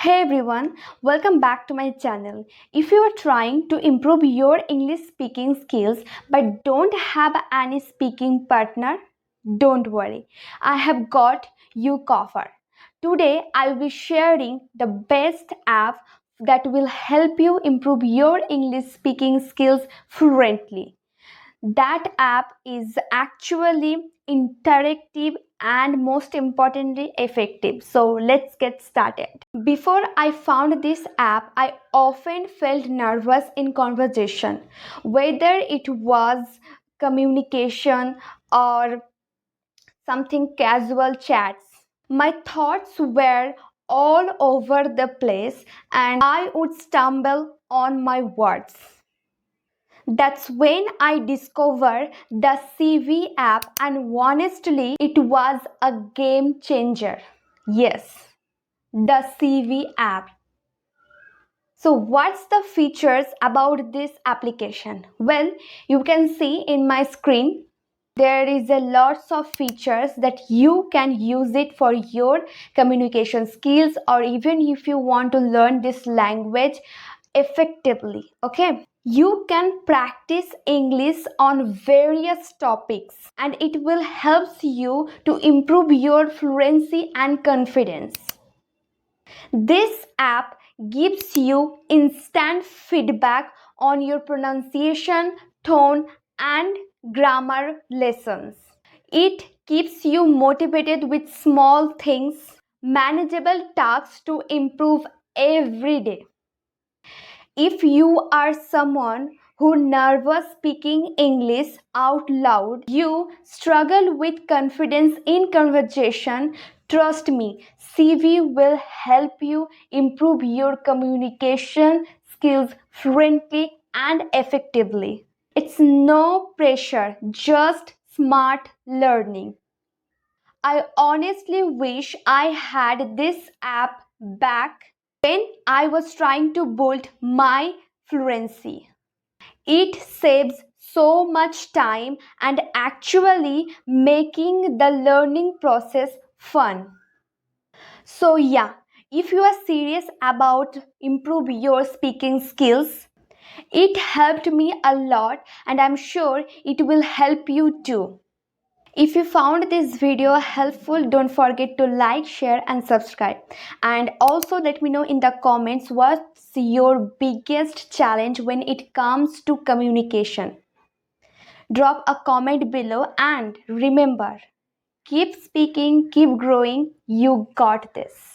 Hey everyone, welcome back to my channel. If you are trying to improve your English speaking skills but don't have any speaking partner, don't worry. I have got you covered. Today I will be sharing the best app that will help you improve your English speaking skills fluently. That app is actually interactive and most importantly effective. So let's get started. Before I found this app, I often felt nervous in conversation, whether it was communication or something casual chats. My thoughts were all over the place and I would stumble on my words. That's when I discovered the CV app, and honestly, it was a game changer. Yes, the CV app. So, what's the features about this application? Well, you can see in my screen there is a lots of features that you can use it for your communication skills, or even if you want to learn this language effectively. Okay, you can practice English on various topics and it will help you to improve your fluency and confidence. This app gives you instant feedback on your pronunciation, tone, and grammar lessons. It keeps you motivated with small things, manageable tasks to improve every day. If you are someone who nervous speaking English out loud, you struggle with confidence in conversation, trust me, CV will help you improve your communication skills fluently and effectively. It's no pressure, just smart learning. I honestly wish I had this app back when I was trying to build my fluency. It saves so much time and actually making the learning process fun. So yeah, if you are serious about improve your speaking skills, it helped me a lot and I'm sure it will help you too. If you found this video helpful, don't forget to like, share and subscribe. And also let me know in the comments what's your biggest challenge when it comes to communication. Drop a comment below and remember, keep speaking, keep growing, you got this.